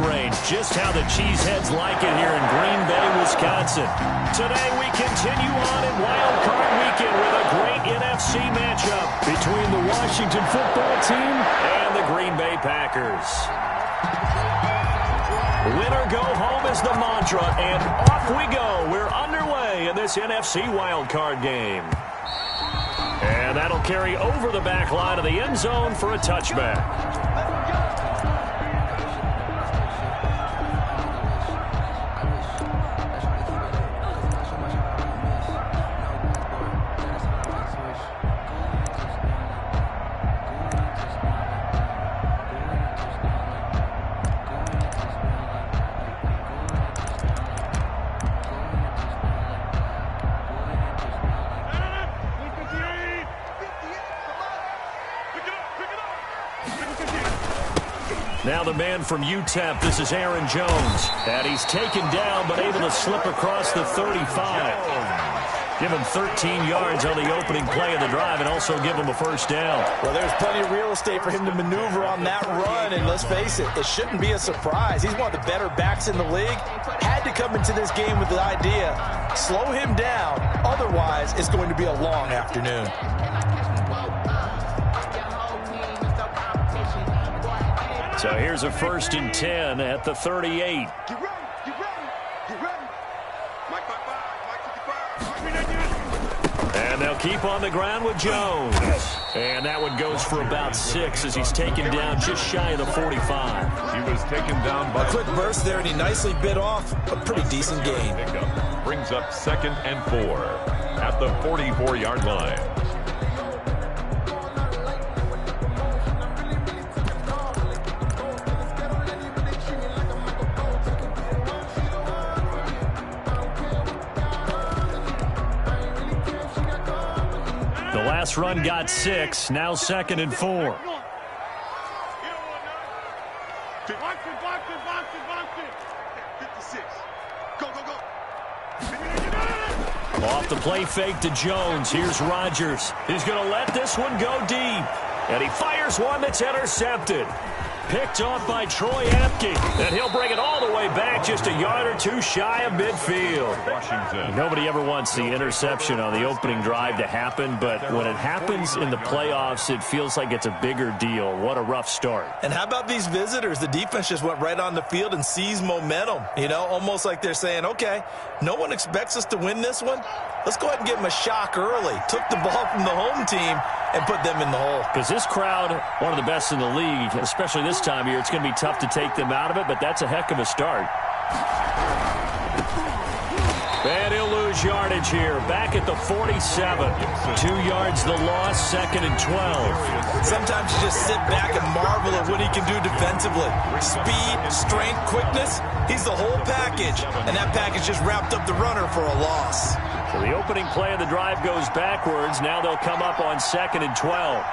mid-range. Just how the Cheeseheads like it here in Green Bay, Wisconsin. Today we continue on in Wild Card Weekend with a great NFC matchup between the Washington football team and the Green Bay Packers. Win or go home is the mantra, and off we go. We're underway in this NFC Wild Card game. And that'll carry over the back line of the end zone for a touchback. Now the man from UTEP, this is Aaron Jones. And he's taken down but able to slip across the 35. Give him 13 yards on the opening play of the drive and also give him a first down. Well, there's plenty of real estate for him to maneuver on that run, and let's face it, it shouldn't be a surprise. He's one of the better backs in the league. Had to come into this game with the idea, slow him down, otherwise it's going to be a long afternoon. So here's a 1st and 10 at the 38. And they'll keep on the ground with Jones. And that one goes for about 6 as he's taken down just shy of the 45. He was taken down by a quick burst there, and he nicely bit off a pretty decent gain. Brings up 2nd and 4 at the 44-yard line. Last run got 6. Now 2nd and 4. Off the play fake to Jones. Here's Rodgers. He's going to let this one go deep. And he fires one that's intercepted. Picked off by Troy Apke. And he'll bring it all the way back just a yard or 2 shy of midfield. Washington. Nobody ever wants the interception on the opening drive to happen, but when it happens in the playoffs, it feels like it's a bigger deal. What a rough start. And how about these visitors? The defense just went right on the field and seized momentum. You know, almost like they're saying, okay, no one expects us to win this one. Let's go ahead and give them a shock early. Took the ball from the home team and put them in the hole. Because this crowd, one of the best in the league, especially this time of year, it's going to be tough to take them out of it, but that's a heck of a start. And he'll lose yardage here. Back at the 47. 2 yards the loss, 2nd and 12. Sometimes you just sit back and marvel at what he can do defensively. Speed, strength, quickness, he's the whole package. And that package just wrapped up the runner for a loss. So the opening play of the drive goes backwards. Now they'll come up on 2nd and 12.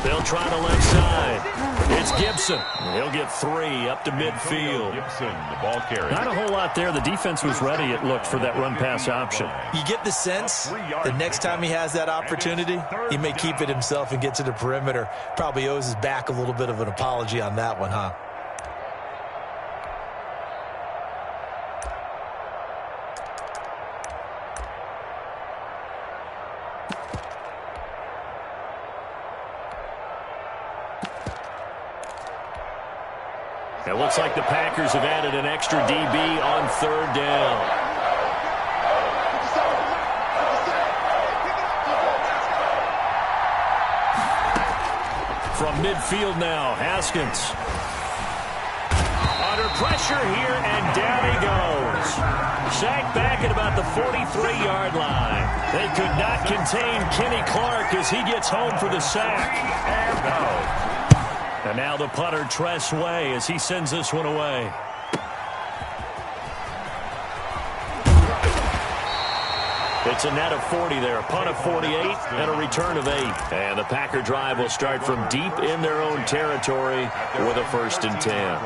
They'll try the left side. It's Gibson. He'll get 3 up to midfield. Gibson, the ball carrier. Not a whole lot there. The defense was ready, it looked, for that run-pass option. You get the sense the next time he has that opportunity, he may keep it himself and get to the perimeter. Probably owes his back a little bit of an apology on that one, huh? It looks like the Packers have added an extra DB on 3rd down. From midfield now, Haskins. Under pressure here, and down he goes. Sacked back at about the 43-yard line. They could not contain Kenny Clark as he gets home for the sack. And out. And now the punter, Tress Way, as he sends this one away. It's a net of 40 there. A punt of 48 and a return of 8. And the Packer drive will start from deep in their own territory with a 1st and 10.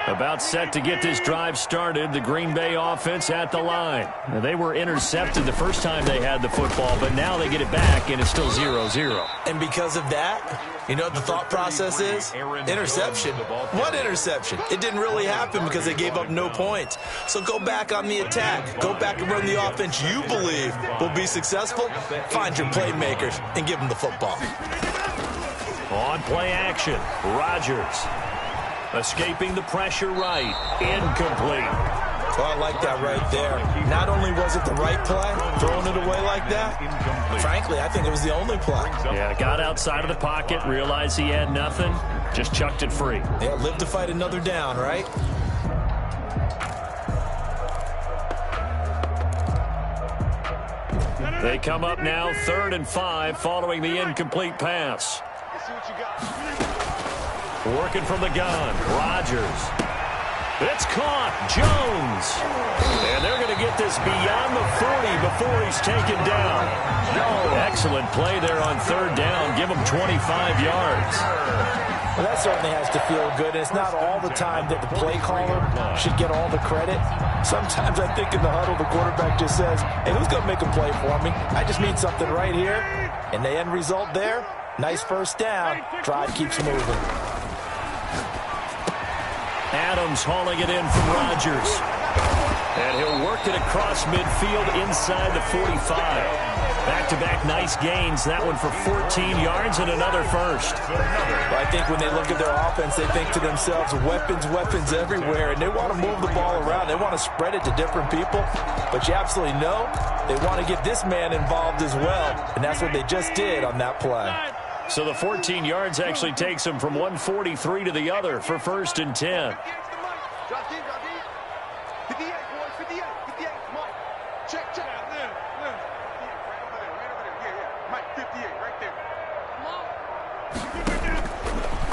About set to get this drive started, the Green Bay offense at the line. Now, they were intercepted the first time they had the football, but now they get it back, and it's still 0-0. And because of that, you know what the thought process is? Interception. What interception? It didn't really happen because they gave up no points. So go back on the attack. Go back and run the offense you believe will be successful. Find your playmakers and give them the football. On play action, Rodgers. Escaping the pressure right. Incomplete. Well, I like that right there. Not only was it the right play, throwing it away like that, frankly, I think it was the only play. Yeah, got outside of the pocket, realized he had nothing, just chucked it free. Yeah, live to fight another down, right? They come up now 3rd and 5 following the incomplete pass. Working from the gun, Rodgers. It's caught, Jones. And they're going to get this beyond the 40 before he's taken down. Excellent play there on 3rd down. Give him 25 yards. Well, that certainly has to feel good. It's not all the time that the play caller should get all the credit. Sometimes I think in the huddle, the quarterback just says, hey, who's going to make a play for me? I just need something right here. And the end result there, nice first down. Drive keeps moving. Adams hauling it in from Rodgers. And he'll work it across midfield inside the 45. Back-to-back nice gains. That one for 14 yards and another first. Well, I think when they look at their offense, they think to themselves, weapons everywhere, and they want to move the ball around. They want to spread it to different people. But you absolutely know they want to get this man involved as well, and that's what they just did on that play. So the 14 yards actually takes him from 143 to the other for 1st and 10.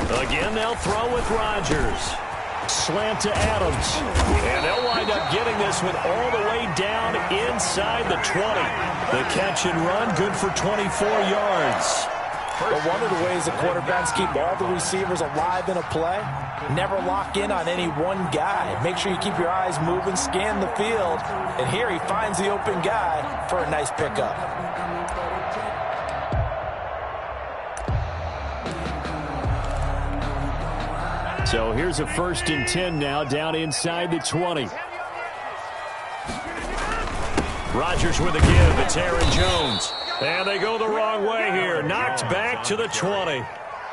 Again, they'll throw with Rodgers. Slant to Adams. And they'll wind up getting this one all the way down inside the 20. The catch and run, good for 24 yards. But one of the ways the quarterbacks keep all the receivers alive in a play, never lock in on any one guy. Make sure you keep your eyes moving, scan the field, and here he finds the open guy for a nice pickup. So here's a 1st and 10 now down inside the 20. Rodgers with a give. It's Aaron Jones. And they go the wrong way here. Knocked back to the 20.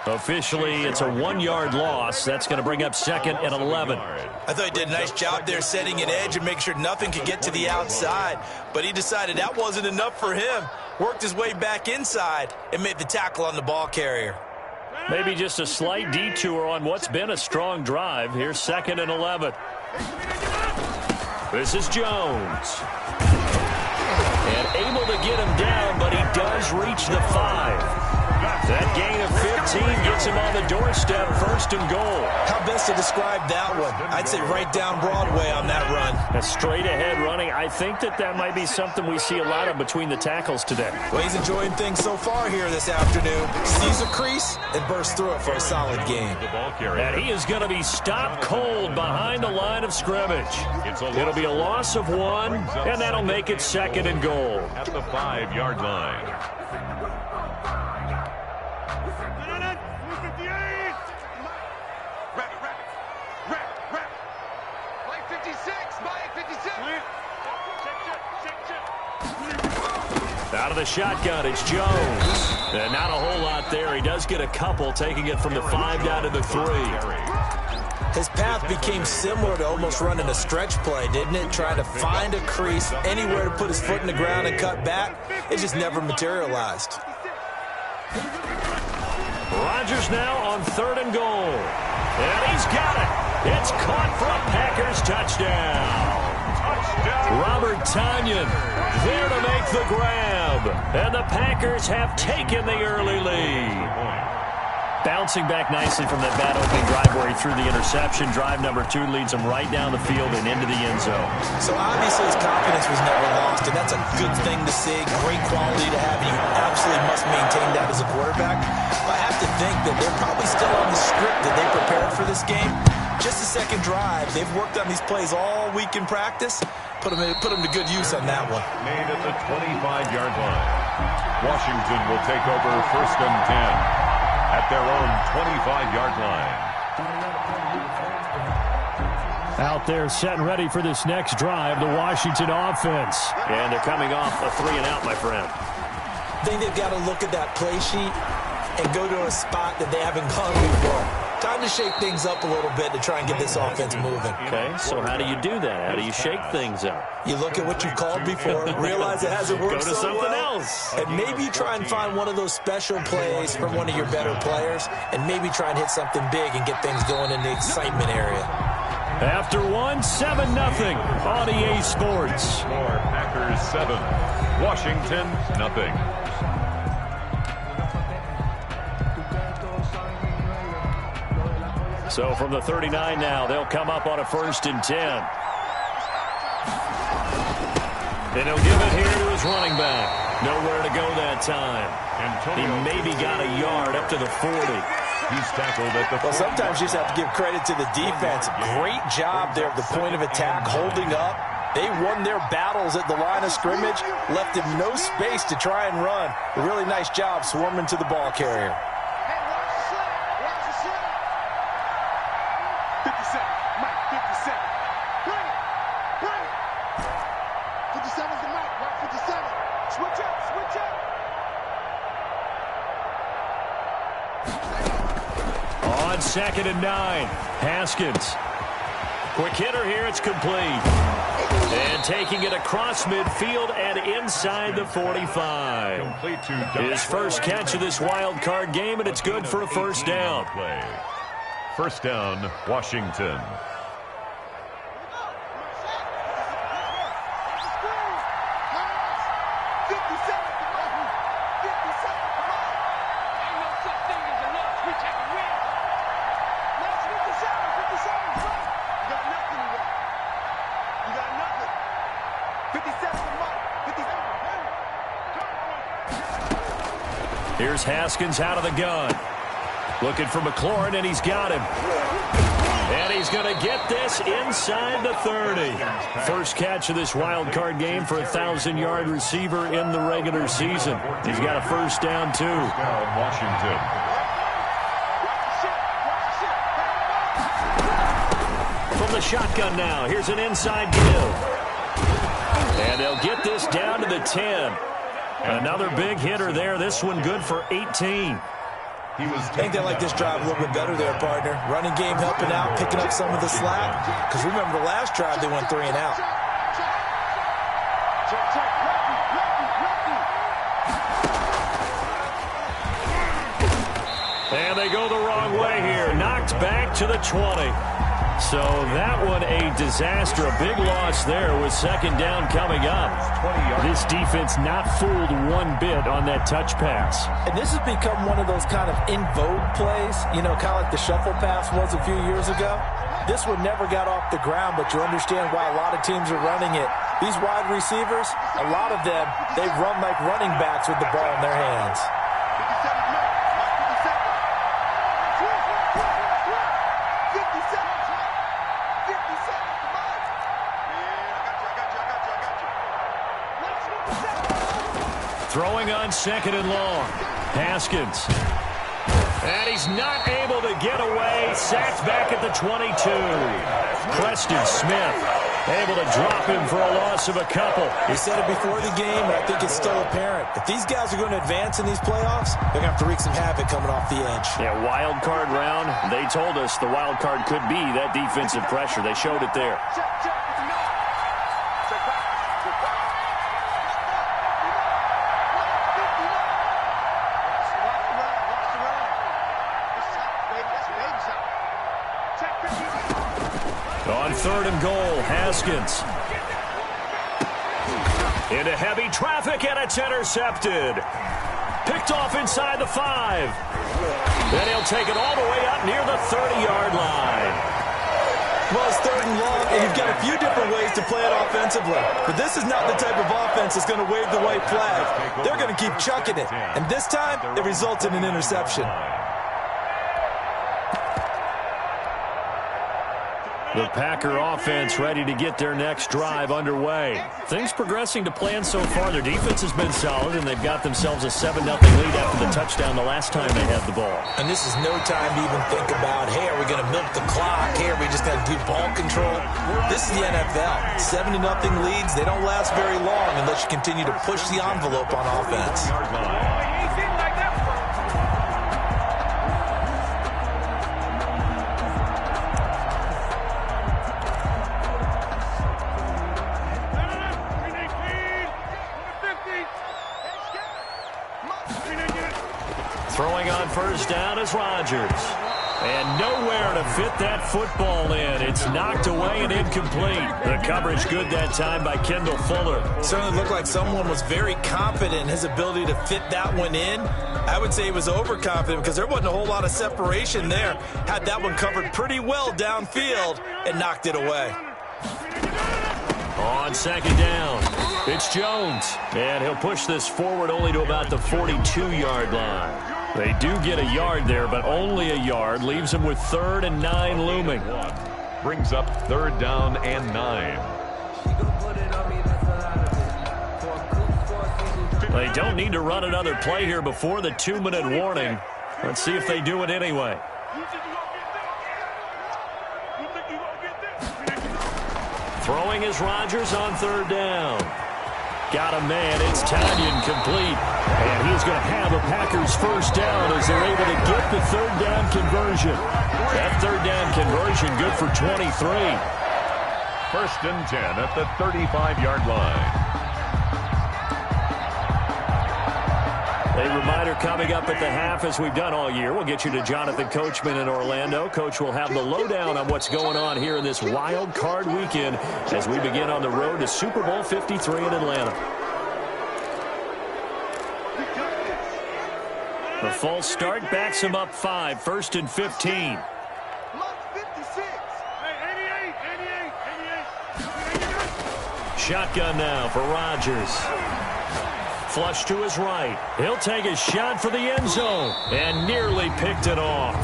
Officially, it's a 1-yard loss. That's going to bring up 2nd and 11. I thought he did a nice job there setting an edge and make sure nothing could get to the outside. But he decided that wasn't enough for him. Worked his way back inside and made the tackle on the ball carrier. Maybe just a slight detour on what's been a strong drive. Here's 2nd and 11. This is Jones. And able to get him down, but he does reach the 5. That gain of 15 gets him on the doorstep, 1st and goal. How best to describe that one? I'd say right down Broadway on that run. A straight-ahead running. I think that might be something we see a lot of between the tackles today. Well, he's enjoying things so far here this afternoon. Sees a crease and bursts through it for a solid game. And he is going to be stopped cold behind the line of scrimmage. It'll be a loss of 1, and that'll make it 2nd and goal. At the 5-yard line. Out of the shotgun, it's Jones. And not a whole lot there. He does get a couple, taking it from the 5 down to the 3. His path became similar to almost running a stretch play, didn't it? Trying to find a crease, anywhere to put his foot in the ground and cut back. It just never materialized. Rodgers now on 3rd and goal. And he's got it. It's caught for a Packers touchdown. Robert Tonyan there to make the grab. And the Packers have taken the early lead. Bouncing back nicely from that bad opening drive where he threw the interception. Drive number 2 leads him right down the field and into the end zone. So obviously his confidence was never lost, and that's a good thing to see. Great quality to have, and you absolutely must maintain that as a quarterback. But I have to think that they're probably still on the script that they prepared for this game. just a second drive. They've worked on these plays all week in practice. Put them to good use on that one. Made at the 25-yard line. Washington will take over 1st and 10 at their own 25-yard line. Out there set and ready for this next drive, the Washington offense. And they're coming off a 3-and-out, my friend. I think they've got to look at that play sheet and go to a spot that they haven't gone before. Time to shake things up a little bit to try and get this offense moving. Okay, so how do you do that? How do you shake things up? You look at what you've called before, realize it hasn't worked so well. Go to something else. And maybe you try and find one of those special plays from one of your better players, and maybe try and hit something big and get things going in the excitement area. After 7-0 on EA Sports. Score Packers 7, Washington nothing. So from the 39 now, they'll come up on a 1st and 10. And he'll give it here to his running back. Nowhere to go that time. He maybe got a yard up to the 40. He's tackled at the 40. Well, sometimes you just have to give credit to the defense. Great job there at the point of attack, holding up. They won their battles at the line of scrimmage, left him no space to try and run. A really nice job swarming to the ball carrier. On 2nd and 9, Haskins. Quick hitter here, it's complete. And taking it across midfield and inside the 45. His first catch of this wild card game, and it's good for a 1st down. 1st down, Washington. Here's Haskins out of the gun. Looking for McLaurin, and he's got him. And he's going to get this inside the 30. First catch of this wild card game for a 1,000-yard receiver in the regular season. He's got a 1st down, too. Washington. From the shotgun now, here's an inside give. And they'll get this down to the 10. Another big hitter there. This one good for 18. I think they like this drive a little bit better there, partner. Running game helping out, picking up some of the slack. Because remember, the last drive they went 3-and-out. And they go the wrong way here. Knocked back to the 20. So that one a disaster. A big loss there with 2nd down coming up. This defense not fooled one bit on that touch pass. And this has become one of those kind of in vogue plays, you know, kind of like the shuffle pass was a few years ago. This one never got off the ground, but you understand why a lot of teams are running it. These wide receivers, a lot of them, they run like running backs with the ball in their hands. Throwing on 2nd and long. Haskins. And he's not able to get away. Sacked back at the 22. Preston Smith able to drop him for a loss of a couple. We said it before the game, and I think it's still apparent. If these guys are going to advance in these playoffs, they're going to have to wreak some havoc coming off the edge. Yeah, wild card round. They told us the wild card could be that defensive pressure. They showed it there. On 3rd and goal, Haskins. Into heavy traffic, and it's intercepted. Picked off inside the 5. Then he'll take it all the way up near the 30-yard line. Well, it's 3rd and long, and you've got a few different ways to play it offensively. But this is not the type of offense that's going to wave the white flag. They're going to keep chucking it. And this time, it results in an interception. The Packer offense ready to get their next drive underway. Things progressing to plan so far. Their defense has been solid, and they've got themselves a 7-0 lead after the touchdown the last time they had the ball. And this is no time to even think about, hey, are we going to milk the clock? Hey, are we just going to do ball control? This is the NFL. 7-0 leads, they don't last very long unless you continue to push the envelope on offense. Throwing on first down is Rodgers. And nowhere to fit that football in. It's knocked away and incomplete. The coverage good that time by Kendall Fuller. Certainly looked like someone was very confident in his ability to fit that one in. I would say he was overconfident because there wasn't a whole lot of separation there. Had that one covered pretty well downfield and knocked it away. On second down, it's Jones. And he'll push this forward only to about the 42-yard line. They do get a yard there, but only a yard. Leaves them with 3rd and 9 looming. Brings up 3rd down and 9. They don't need to run another play here before the 2-minute warning. Let's see if they do it anyway. Throwing is Rodgers on 3rd down. Got a man. It's Tanyan complete. And he's going to have a Packers first down as they're able to get the 3rd down conversion. That 3rd down conversion good for 23. 1st and 10 at the 35-yard line. A reminder coming up at the half, as we've done all year. We'll get you to Jonathan Coachman in Orlando. Coach will have the lowdown on what's going on here in this wild card weekend as we begin on the road to Super Bowl 53 in Atlanta. The false start backs him up 5, 1st and 15. Shotgun now for Rodgers. Flush to his right. He'll take a shot for the end zone and nearly picked it off.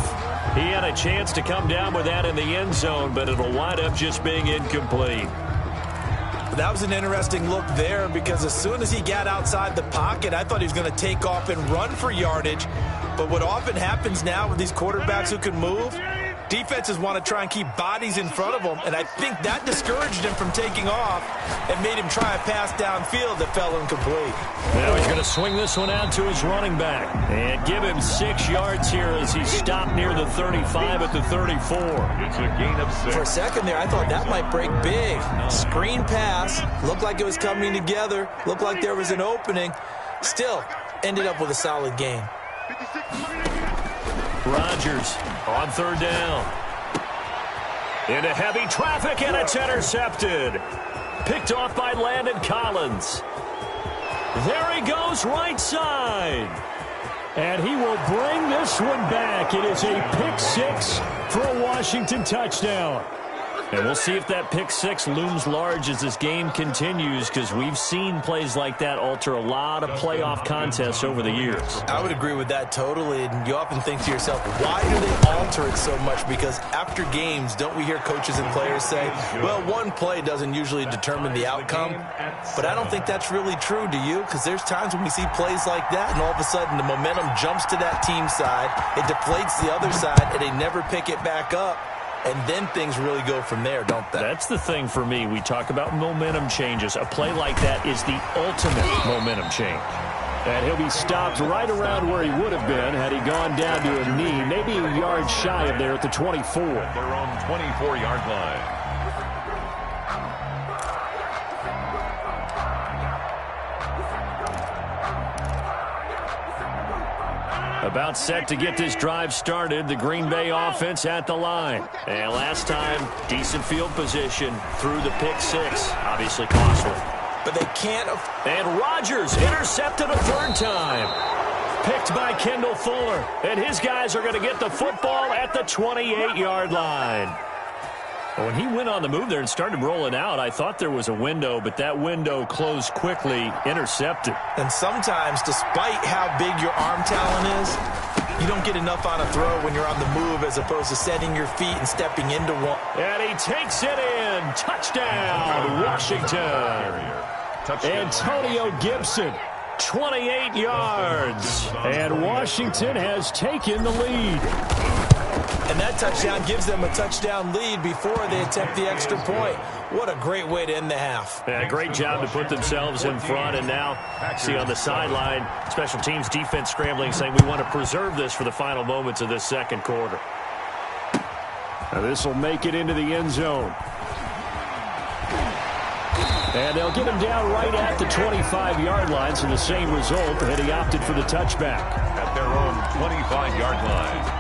He had a chance to come down with that in the end zone, but it'll wind up just being incomplete. That was an interesting look there because as soon as he got outside the pocket, I thought he was going to take off and run for yardage. But what often happens now with these quarterbacks who can move, defenses want to try and keep bodies in front of them, and I think that discouraged him from taking off and made him try a pass downfield that fell incomplete. Now he's going to swing this one out to his running back and give him 6 yards here as he stopped near the 35 at the 34. It's a gain of 6. For a second there, I thought that might break big. Screen pass, looked like it was coming together, looked like there was an opening. Still, ended up with a solid game. Rodgers on 3rd down. Into heavy traffic, and it's intercepted. Picked off by Landon Collins. There he goes, right side. And he will bring this one back. It is a pick 6 for a Washington touchdown. And we'll see if that pick 6 looms large as this game continues, because we've seen plays like that alter a lot of playoff contests over the years. I would agree with that totally, and you often think to yourself, why do they alter it so much? Because after games, don't we hear coaches and players say, well, one play doesn't usually determine the outcome? But I don't think that's really true, do you? Because there's times when we see plays like that, and all of a sudden the momentum jumps to that team side, it deflates the other side, and they never pick it back up. And then things really go from there, don't they? That's the thing for me. We talk about momentum changes. A play like that is the ultimate momentum change. And he'll be stopped right around where he would have been had he gone down to a knee, maybe a yard shy of there at the 24. Their own 24-yard line. About set to get this drive started. The Green Bay offense at the line. And last time, decent field position through the pick 6. Obviously costly. But they can't. And Rodgers intercepted a 3rd time. Picked by Kendall Fuller. And his guys are going to get the football at the 28-yard line. When he went on the move there and started rolling out, I thought there was a window, but that window closed quickly, intercepted. And sometimes, despite how big your arm talent is, You don't get enough on a throw when you're on the move as opposed to setting your feet and stepping into one. And he takes it in. Touchdown, Washington. Antonio Gibson, 28 yards. And Washington has taken the lead. And that touchdown gives them a touchdown lead before they attempt the extra point. What a great way to end the half. Yeah, great job to put themselves in front. And now, see on the sideline, special teams defense scrambling, saying we want to preserve this for the final moments of this second quarter. Now this will make it into the end zone. And they'll get him down right at the 25-yard line, so the same result, and he opted for the touchback. At their own 25-yard line.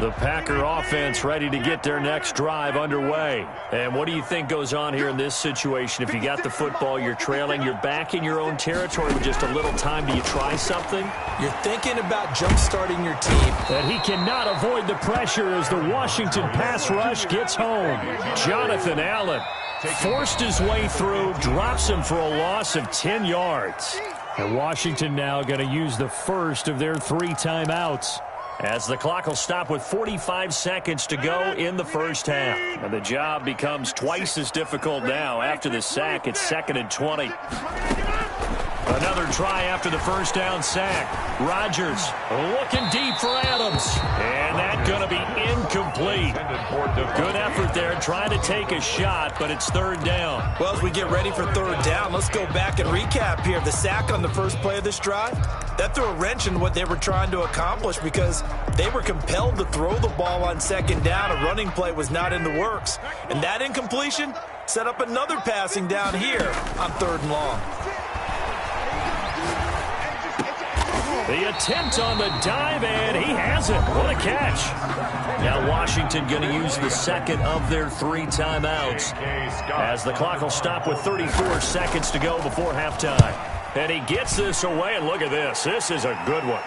The Packer offense ready to get their next drive underway. And what do you think goes on here in this situation? If you got the football, you're trailing, you're back in your own territory with just a little time. Do you try something? You're thinking about jump-starting your team. And he cannot avoid the pressure as the Washington pass rush gets home. Jonathan Allen forced his way through, drops him for a loss of 10 yards. And Washington now going to use the first of their 3 timeouts, as the clock will stop with 45 seconds to go in the first half. And the job becomes twice as difficult now. After the sack, it's 2nd and 20. Another try after the first down sack. Rodgers looking deep for Adams. And that's going to be incomplete. Good effort there trying to take a shot, but it's 3rd down. Well, as we get ready for 3rd down, let's go back and recap here. The sack on the first play of this drive, that threw a wrench in what they were trying to accomplish because they were compelled to throw the ball on 2nd down. A running play was not in the works. And that incompletion set up another passing down here on 3rd and long. The attempt on the dive, and he has it. What a catch. Now Washington going to use the second of their 3 timeouts, as the clock will stop with 34 seconds to go before halftime. And he gets this away, and look at this. This is a good one.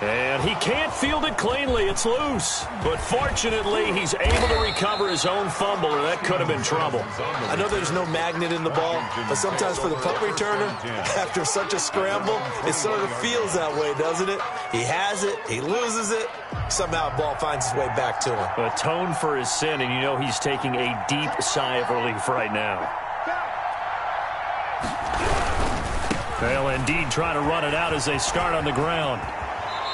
And he can't field it cleanly. It's loose. But fortunately, he's able to recover his own fumble, or that could have been trouble. I know there's no magnet in the ball, but sometimes for the punt returner, after such a scramble, it sort of feels that way, doesn't it? He has it, he loses it, somehow the ball finds its way back to him. Atone for his sin, and you know he's taking a deep sigh of relief right now. They'll indeed try to run it out as they start on the ground.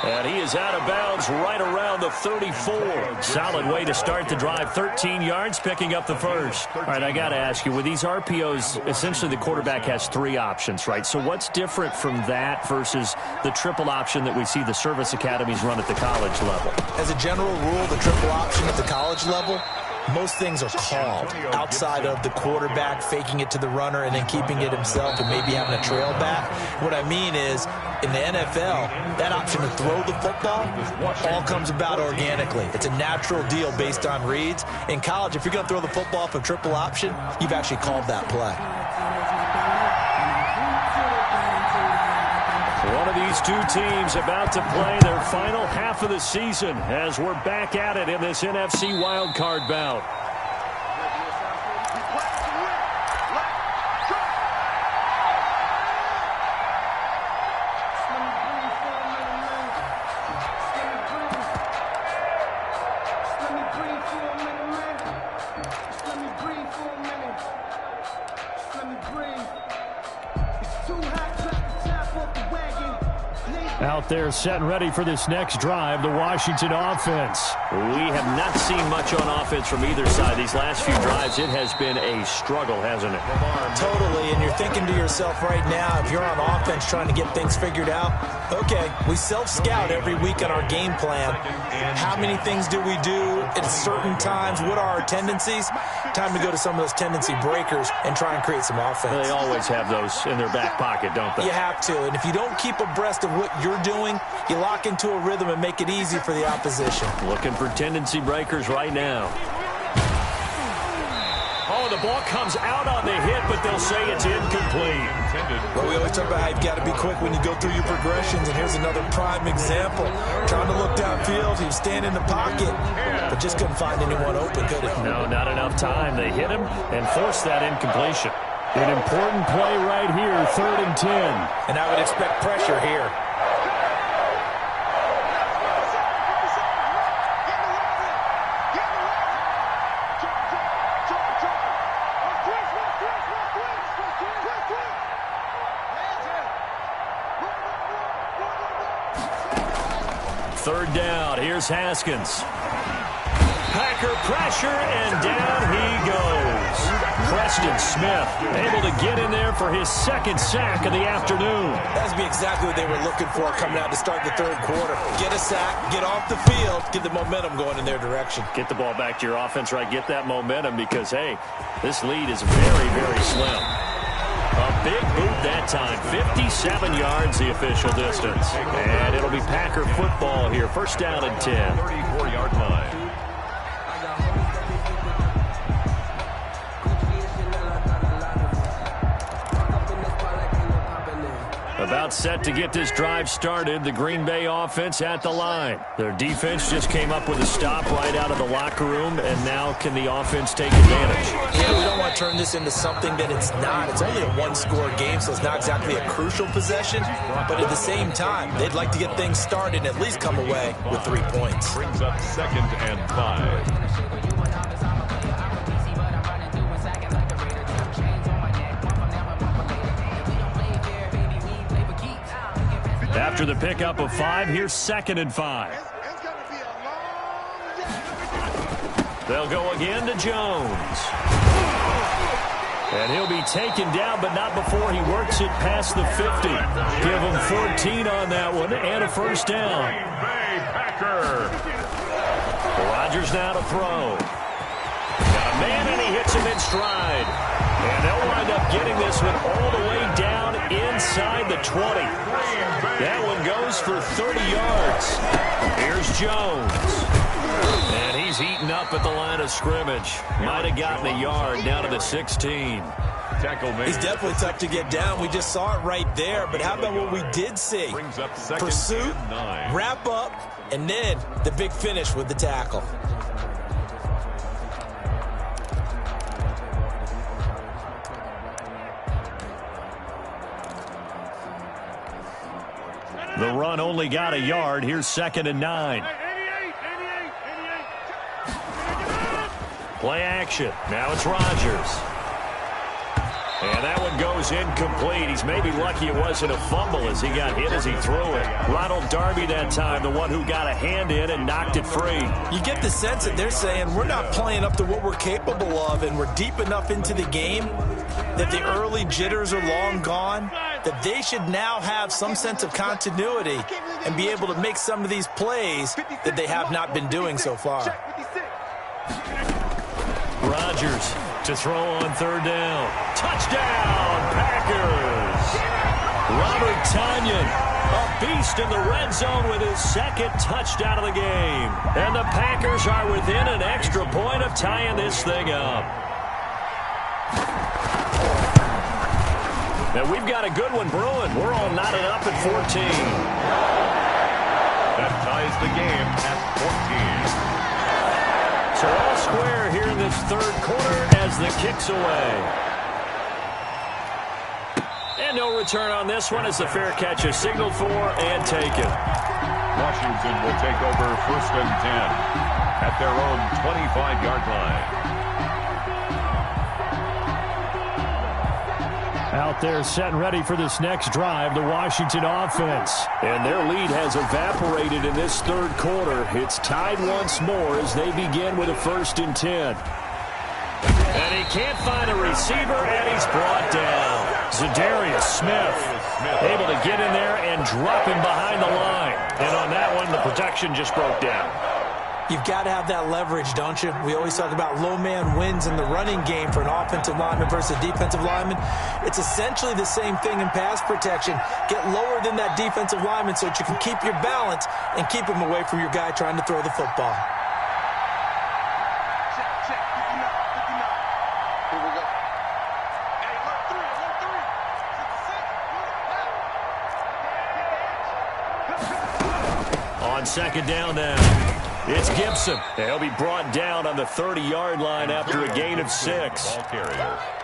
And he is out of bounds right around the 34. Solid way to start the drive. 13 yards, picking up the first. All right, I got to ask you, with these RPOs, essentially the quarterback has 3 options, right? So what's different from that versus the triple option that we see the service academies run at the college level? As a general rule, the triple option at the college level, most things are called outside of the quarterback faking it to the runner and then keeping it himself and maybe having a trail back. What I mean is, in the NFL, that option to throw the football all comes about organically. It's a natural deal based on reads. In college, if you're going to throw the football for triple option, you've actually called that play. One of these 2 teams about to play their final half of the season as we're back at it in this NFC wildcard bout. Out there set and ready for this next drive, the Washington offense. We have not seen much on offense from either side. These last few drives, it has been a struggle, hasn't it? Totally, and you're thinking to yourself right now, if you're on offense trying to get things figured out, okay, we self-scout every week on our game plan. How many things do we do at certain times? What are our tendencies? Time to go to some of those tendency breakers and try and create some offense. They always have those in their back pocket, don't they? You have to, and if you don't keep abreast of what you're doing, you lock into a rhythm and make it easy for the opposition. Looking for tendency breakers right now. Oh, the ball comes out on the hit, but they'll say it's incomplete. Well, we always talk about how you've got to be quick when you go through your progressions, and here's another prime example. Trying to look downfield, he was standing in the pocket, but just couldn't find anyone open, could he? No, not enough time. They hit him and forced that incompletion. An important play right here, 3rd and 10. And I would expect pressure here. Third down. Here's Haskins. Packer pressure, and down he goes. Preston Smith able to get in there for his 2nd sack of the afternoon. That would be exactly what they were looking for coming out to start the 3rd quarter. Get a sack, get off the field, get the momentum going in their direction. Get the ball back to your offense, right? Get that momentum because, hey, this lead is very, very slim. A big boot that time. 57 yards the official distance. And it'll be Packer football here. 1st down and 10. 34-yard line. About set to get this drive started. The Green Bay offense at the line. Their defense just came up with a stop right out of the locker room, and now can the offense take advantage? Yeah, we don't want to turn this into something that it's not. It's only a 1-score game, so it's not exactly a crucial possession. But at the same time, they'd like to get things started and at least come away with 3 points. Brings up 2nd and 5. After the pickup of 5, here's 2nd and 5. They'll go again to Jones. And he'll be taken down, but not before he works it past the 50. Give him 14 on that one and a 1st down. Rodgers now to throw. Got a man, and he hits him in stride. And they'll wind up getting this one all the way down inside the 20. That one goes for 30 yards. Here's Jones. And he's eaten up at the line of scrimmage. Might have gotten a yard down to the 16. He's definitely tough to get down. We just saw it right there. But how about what we did see? Pursuit, wrap up, and then the big finish with the tackle. The run only got a yard. Here's 2nd and 9. Play action. Now it's Rodgers. And that one goes incomplete. He's maybe lucky it wasn't a fumble as he got hit as he threw it. Ronald Darby that time, the one who got a hand in and knocked it free. You get the sense that they're saying we're not playing up to what we're capable of, and we're deep enough into the game that the early jitters are long gone, that they should now have some sense of continuity and be able to make some of these plays that they have not been doing so far. Rodgers to throw on 3rd down. Touchdown, Packers! Robert Tonyan, a beast in the red zone with his 2nd touchdown of the game. And the Packers are within an extra point of tying this thing up. Now we've got a good one brewing. We're all knotted up at 14. That ties the game at 14. So all square here in this 3rd quarter as the kick's away. And no return on this one as the fair catch is signaled for and taken. Washington will take over 1st and 10 at their own 25-yard line. Out there set and ready for this next drive, the Washington offense. And their lead has evaporated in this 3rd quarter. It's tied once more as they begin with a 1st and 10. And he can't find a receiver, and he's brought down. Za'Darius Smith able to get in there and drop him behind the line. And on that one, the protection just broke down. You've got to have that leverage, don't you? We always talk about low man wins in the running game for an offensive lineman versus a defensive lineman. It's essentially the same thing in pass protection. Get lower than that defensive lineman so that you can keep your balance and keep him away from your guy trying to throw the football. On second down now. It's Gibson. He'll be brought down on the 30-yard line after a gain of 6.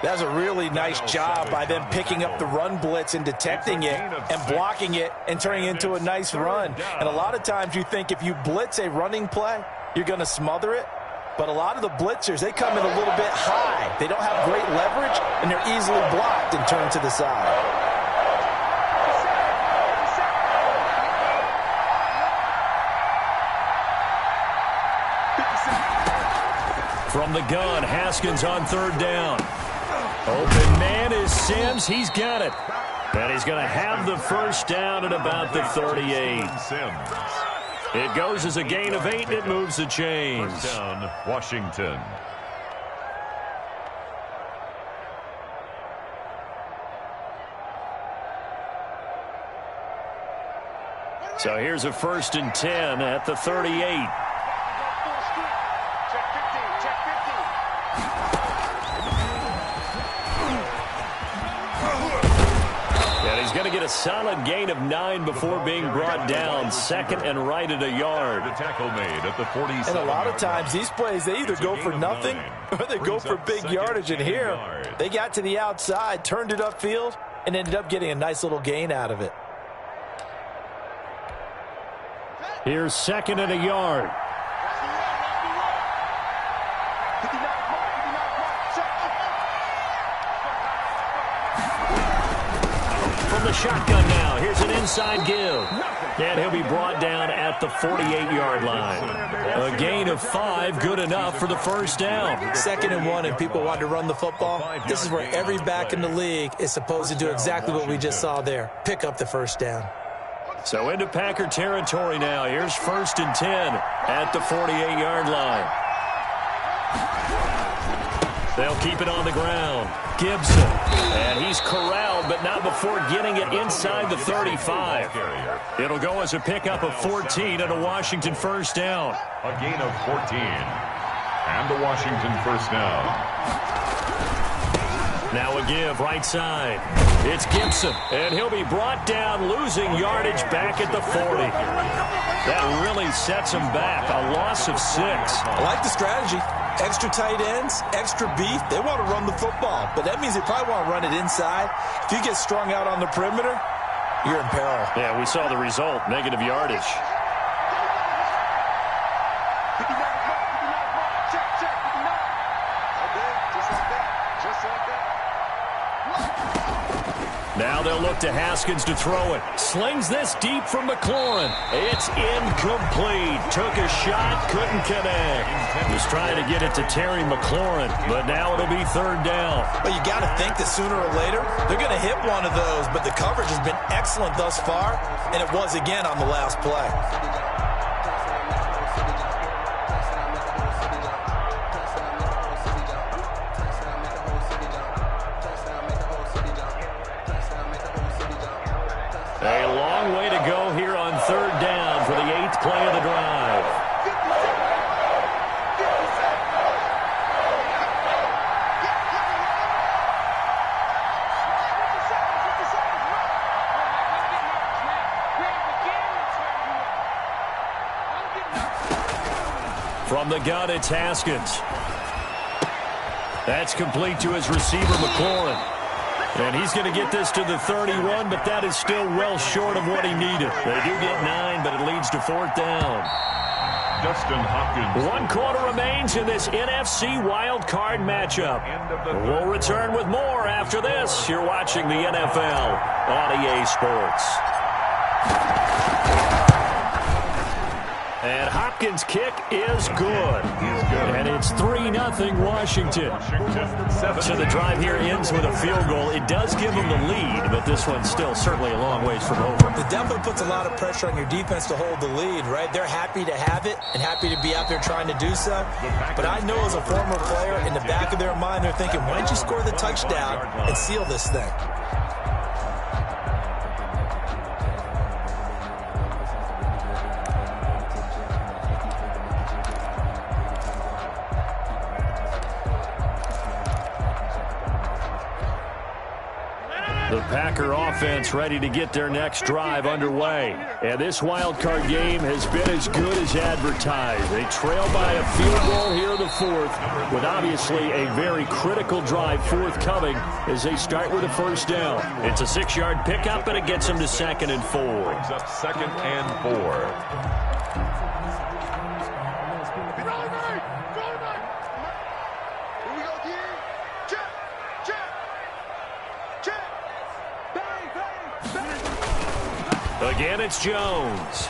That's a really nice job by them picking up the run blitz and detecting it and blocking it and turning it into a nice run. And a lot of times you think if you blitz a running play, you're going to smother it. But a lot of the blitzers, they come in a little bit high. They don't have great leverage, and they're easily blocked and turned to the side. From the gun, Haskins on third down. Open man is Sims. He's got it. And he's going to have the first down at about the 38. It goes as a gain of 8, and it moves the chains. First down, Washington. So here's a 1st and 10 at the 38. He's going to get a solid gain of 9 before being brought down. 2nd and right at a yard. The tackle made at the 47. And a lot of times these plays, they either go for nothing or they go for big yardage. And here, they got to the outside, turned it upfield, and ended up getting a nice little gain out of it. Here's 2nd and a yard. From the shotgun now, here's an inside give. And he'll be brought down at the 48-yard line. A gain of 5, good enough for the first down. 2nd and 1, and people want to run the football. This is where every back in the league is supposed to do exactly what we just saw there. Pick up the first down. So into Packer territory now. Here's 1st and 10 at the 48-yard line. They'll keep it on the ground. Gibson. And he's corralled, but not before getting it inside the 35. It'll go as a pickup of 14 and a Washington first down. A gain of 14. And the Washington first down. Now a give right side. It's Gibson, and he'll be brought down, losing yardage back at the 40. That really sets him back, a loss of 6. I like the strategy. Extra tight ends, extra beef. They want to run the football, but that means they probably want to run it inside. If you get strung out on the perimeter, you're in peril. Yeah, we saw the result, negative yardage. Now they'll look to Haskins to throw it. Slings this deep from McLaurin. It's incomplete. Took a shot, couldn't connect. Was trying to get it to Terry McLaurin, but now it'll be 3rd down. Well, you got to think that sooner or later they're going to hit one of those, but the coverage has been excellent thus far, and it was again on the last play. A long way to go here on 3rd down for the 8th play of the drive. From the gun, it's Haskins. That's complete to his receiver, McLaurin. And he's going to get this to the 31, but that is still well short of what he needed. They do get 9, but it leads to 4th down. Justin Hopkins. 1 quarter remains in this NFC wild card matchup. We'll return with more after this. You're watching the NFL on EA Sports. And Hopkins' kick is good. And it's 3-0 Washington. So the drive here ends with a field goal. It does give them the lead, but this one's still certainly a long ways from over. It definitely puts a lot of pressure on your defense to hold the lead, right? They're happy to have it and happy to be out there trying to do so. But I know as a former player, in the back of their mind, they're thinking, why don't you score the touchdown and seal this thing? The Packer offense ready to get their next drive underway. And this wild card game has been as good as advertised. They trail by a field goal here in the fourth, with obviously a very critical drive forthcoming as they start with a first down. It's a 6-yard pickup, and it gets them to 2nd and 4. Brings up 2nd and 4. Again, it's Jones.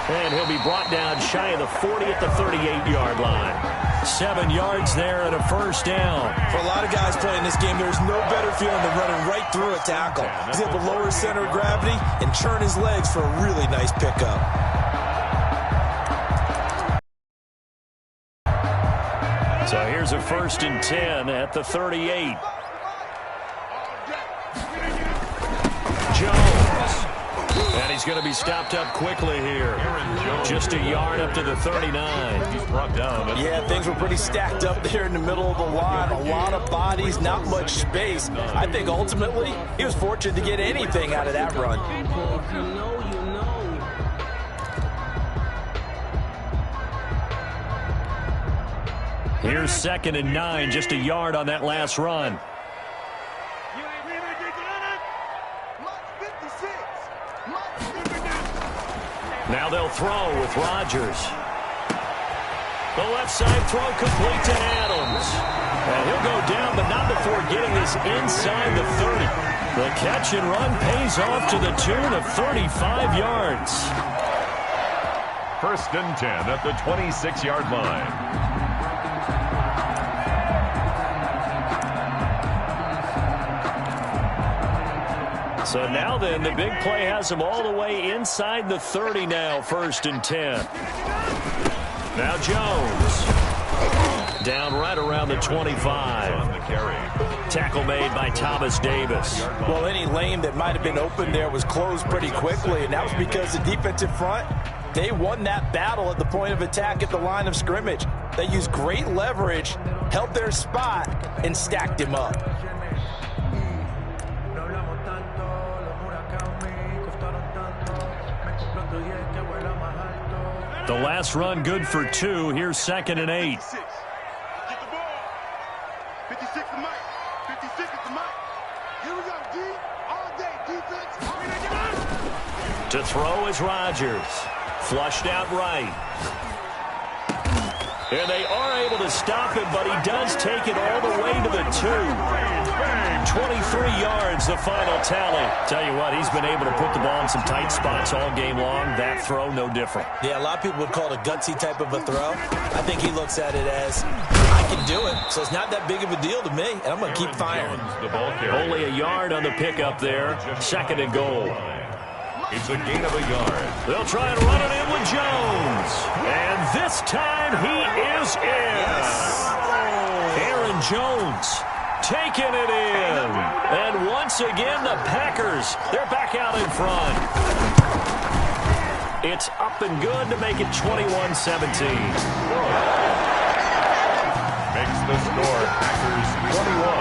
And he'll be brought down shy of the 40 at the 38-yard line. 7 yards there and a first down. For a lot of guys playing this game, there's no better feeling than running right through a tackle. He's able to lower his center of gravity and turn his legs for a really nice pickup. So here's a 1st and 10 at the 38. Jones. And he's going to be stopped up quickly here. Just a yard up to the 39. He's brought down. Yeah, things were pretty stacked up there in the middle of the line. A lot of bodies, not much space. I think ultimately he was fortunate to get anything out of that run. Here's 2nd and 9, just a yard on that last run. Now they'll throw with Rodgers. The left side throw complete to Adams. And he'll go down, but not before getting this inside the 30. The catch and run pays off to the tune of 35 yards. 1st and 10 at the 26-yard line. So now then, the big play has him all the way inside the 30 now, 1st and 10. Now Jones. Down right around the 25. On the carry. Tackle made by Thomas Davis. Well, any lane that might have been open there was closed pretty quickly, and that was because the defensive front, they won that battle at the point of attack at the line of scrimmage. They used great leverage, held their spot, and stacked him up. The last run good for 2. Here's 2nd and 8. Get the ball. 56 to Mike. 56 to Mike. Here we go, D. All day, defense. To throw is Rodgers. Flushed out right. And they are able to stop him, but he does take it all the way to the 2. 23 yards, the final tally. Tell you what, he's been able to put the ball in some tight spots all game long. That throw, no different. Yeah, a lot of people would call it a gutsy type of a throw. I think he looks at it as, I can do it, so it's not that big of a deal to me, and I'm going to keep firing. The ball carrier. Only a yard on the pickup there. 2nd and goal. It's a gain of a yard. They'll try and run it in with Jones. And this time he is in. Aaron Jones taking it in. And once again, the Packers, they're back out in front. It's up and good to make it 21-17. Makes the score Packers 21.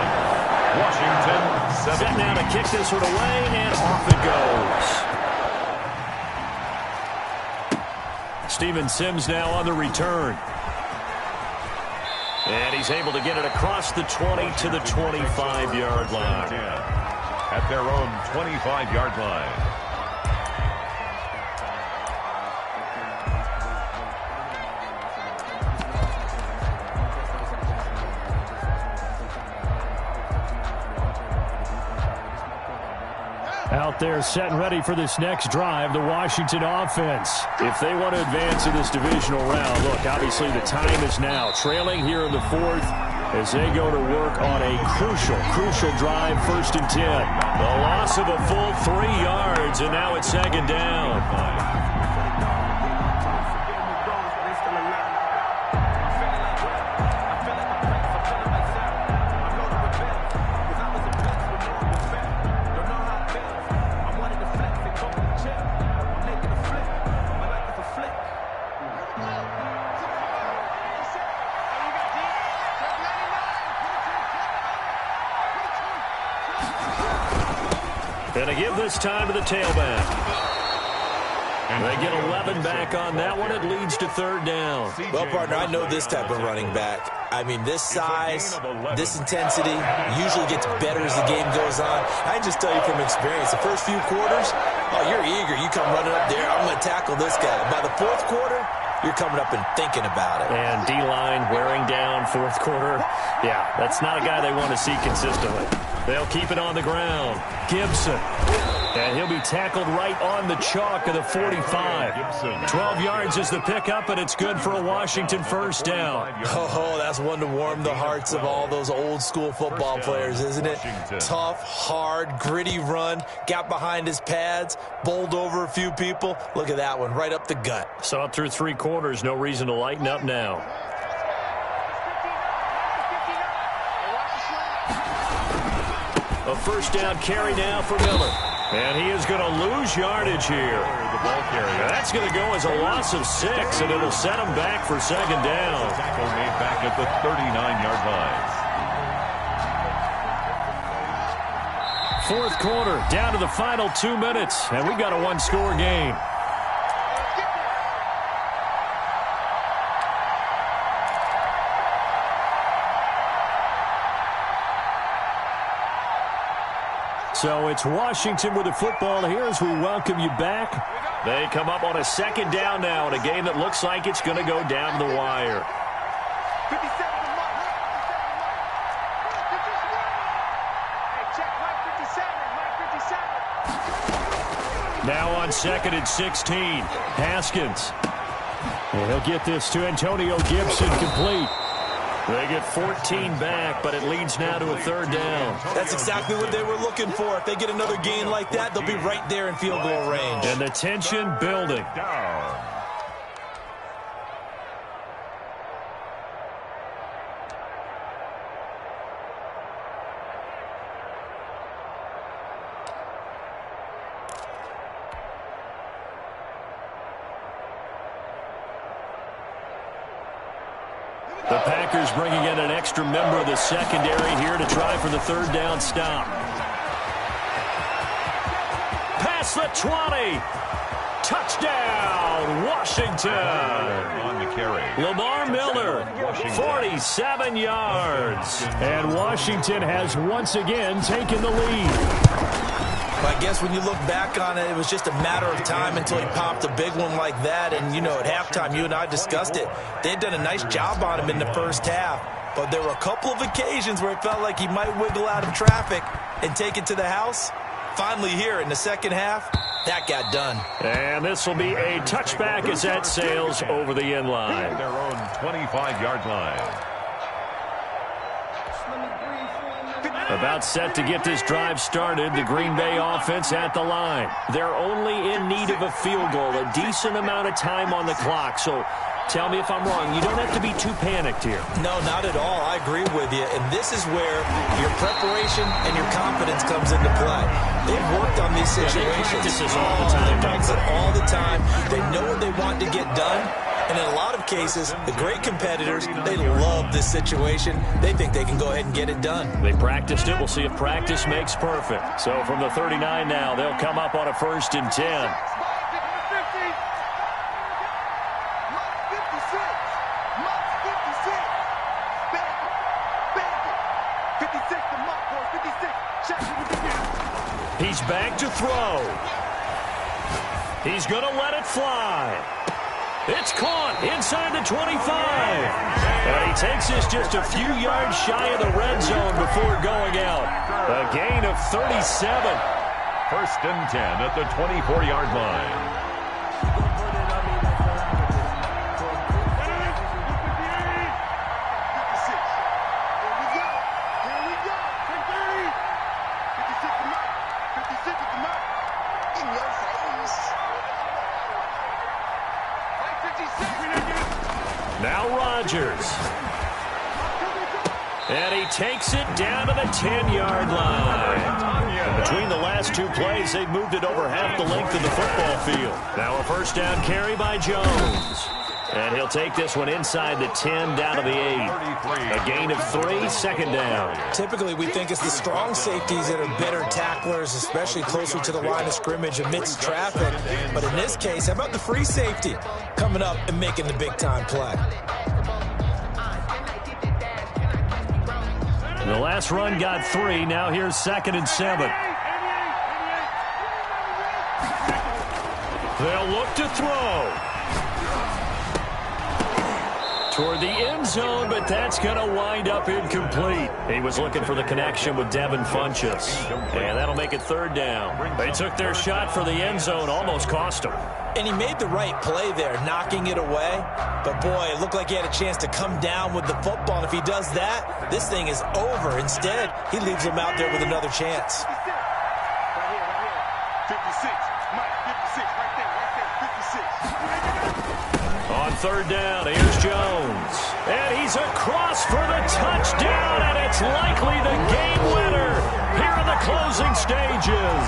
Washington 7. Set now to kick this one away, and off it goes. Steven Sims now on the return. And he's able to get it across the 20 to the 25-yard line. At their own 25-yard line. Out there set and ready for this next drive, the Washington offense. If they want to advance in this divisional round, look, obviously the time is now. Trailing here in the fourth as they go to work on a crucial drive, 1st and 10. The loss of a full 3 yards, and now it's 2nd down. And they give this time to the tailback. They get 11 back on that one. It leads to third down. Well, partner, I know this type of running back. I mean, this size, this intensity usually gets better as the game goes on. I can just tell you from experience, the first few quarters, oh, you're eager. You come running up there, I'm going to tackle this guy. By the fourth quarter, you're coming up and thinking about it. And D-line wearing down fourth quarter. Yeah, that's not a guy they want to see consistently. They'll keep it on the ground. Gibson. And he'll be tackled right on the chalk of the 45. 12 yards is the pickup, and it's good for a Washington first down. Oh, that's one to warm the hearts of all those old-school football players, isn't it? Tough, hard, gritty run. Got behind his pads, bowled over a few people. Look at that one, right up the gut. Saw it through 3 quarters. No reason to lighten up now. A first down carry now for Miller. And he is going to lose yardage here. That's going to go as a loss of 6, and it'll set him back for second down. Tackle made back at the 39-yard line. Fourth quarter, down to the final 2 minutes, and we got a one-score game. So it's Washington with the football here as we welcome you back. They come up on a second down now in a game that looks like it's going to go down the wire. Now on second and 16, Haskins. And he'll get this to Antonio Gibson complete. They get 14 back, but it leads now to a third down. That's exactly what they were looking for. If they get another gain like that, they'll be right there in field goal range. And the tension building. The Packers bringing in an extra member of the secondary here to try for the third down stop. Past the 20. Touchdown, Washington. On the carry. Lamar Miller, 47 yards. And Washington has once again taken the lead. I guess when you look back on it, it was just a matter of time until he popped a big one like that. And, you know, at halftime, you and I discussed it. They had done a nice job on him in the first half. But there were a couple of occasions where it felt like he might wiggle out of traffic and take it to the house. Finally here in the second half, that got done. And this will be a touchback as that sails over the end line. Their own 25-yard line. About set to get this drive started, the Green Bay offense at the line. They're only in need of a field goal, a decent amount of time on the clock. So tell me if I'm wrong. You don't have to be too panicked here. No, not at all. I agree with you. And this is where your preparation and your confidence comes into play. They've worked on these situations. They practice this all the time. They practice it all the time. They know what they want to get done. And in a lot of cases, the great competitors, they love this situation. They think they can go ahead and get it done. They practiced it. We'll see if practice makes perfect. So from the 39 now, they'll come up on a 1st and 10. He's back to throw. He's going to let it fly. It's caught inside the 25. And he takes this just a few yards shy of the red zone before going out. A gain of 37. 1st and 10 at the 24-yard line. Now Rodgers. And he takes it down to the 10-yard line. And between the last 2 plays, they've moved it over half the length of the football field. Now a 1st down carry by Jones. And he'll take this one inside the 10, down to the 8. A gain of 3, 2nd down. Typically, we think it's the strong safeties that are better tacklers, especially closer to the line of scrimmage amidst traffic. But in this case, how about the free safety coming up and making the big-time play? The last run got 3. Now here's 2nd and 7. They'll look to throw. Toward the end zone, but that's going to wind up incomplete. He was looking for the connection with Devin Funchess. And that'll make it 3rd down. They took their shot for the end zone, almost cost him. And he made the right play there, knocking it away. But, boy, it looked like he had a chance to come down with the football. And if he does that, this thing is over. Instead, he leaves him out there with another chance. 56. Mike, 56. Right there. 56. On 3rd down, here's Jones. And he's across for the touchdown, and it's likely the game winner here in the closing stages.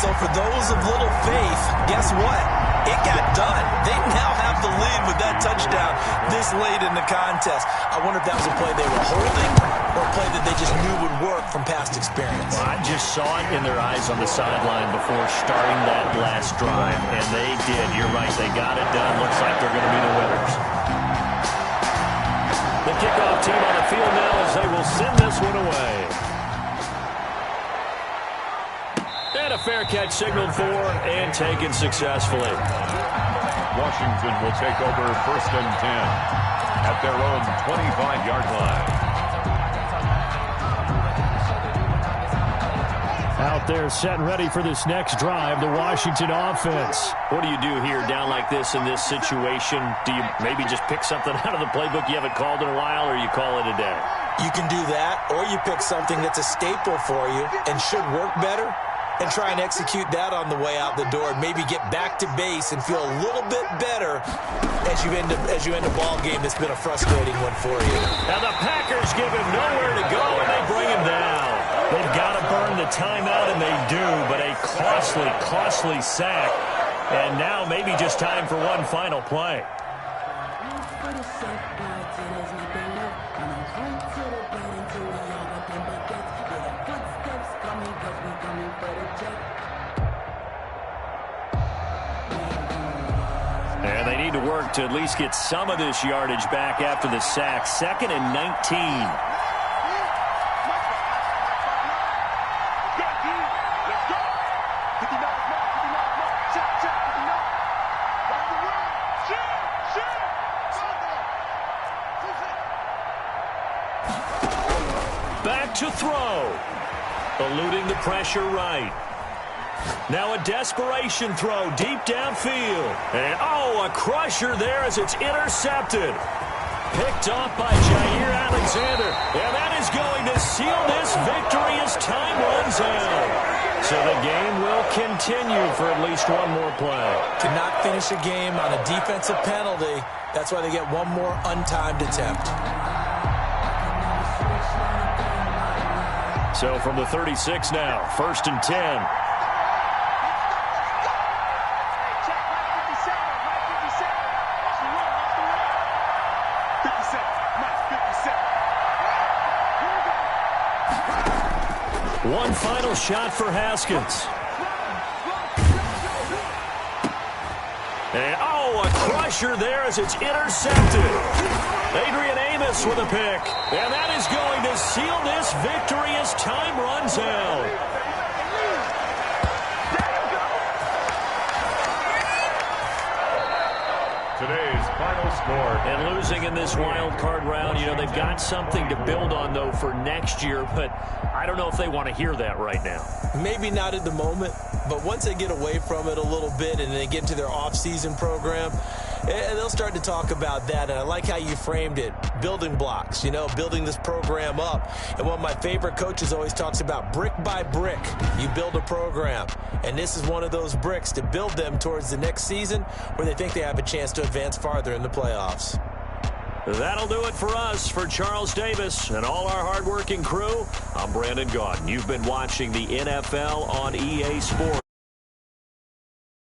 So for those of little faith, guess what? It got done. They now have the lead with that touchdown this late in the contest. I wonder if that was a play they were holding or a play that they just knew would work from past experience. Well, I just saw it in their eyes on the sideline before starting that last drive, and they did. You're right. They got it done. Looks like they're going to be the winners. The kickoff team on the field now as they will send this one away. And a fair catch signaled for and taken successfully. Washington will take over 1st and 10 at their own 25-yard line. Out there set and ready for this next drive, the Washington offense. What do you do here down like this in this situation? Do you maybe just pick something out of the playbook you haven't called in a while, or you call it a day? You can do that, or you pick something that's a staple for you and should work better and try and execute that on the way out the door and maybe get back to base and feel a little bit better as you end a ball game that's been a frustrating one for you. Now the Packers give him nowhere to go, and they bring him down. They've got to burn the timeout, and they do, but a costly, costly sack. And now maybe just time for one final play. And they need to work to at least get some of this yardage back after the sack. 2nd and 19. Back to throw. Eluding the pressure right. Now a desperation throw deep downfield. And, a crusher there as it's intercepted. Picked off by Jair Alexander. And that is going to seal this victory as time runs out. So the game will continue for at least one more play. Cannot finish a game on a defensive penalty. That's why they get one more untimed attempt. So from the 36 now, 1st and 10. One final shot for Haskins. And, a crusher there as it's intercepted. Adrian Amos with a pick. And that is going to seal this victory as time runs out. Today's final score. And losing in this wild card round, they've got something to build on, though, for next year. But I don't know if they want to hear that right now. Maybe not at the moment, but once they get away from it a little bit and they get into their off-season program, and they'll start to talk about that. And I like how you framed it, building blocks, building this program up. And one of my favorite coaches always talks about brick by brick, you build a program. And this is one of those bricks to build them towards the next season where they think they have a chance to advance farther in the playoffs. That'll do it for us. For Charles Davis and all our hardworking crew, I'm Brandon Gaudin. You've been watching the NFL on EA Sports.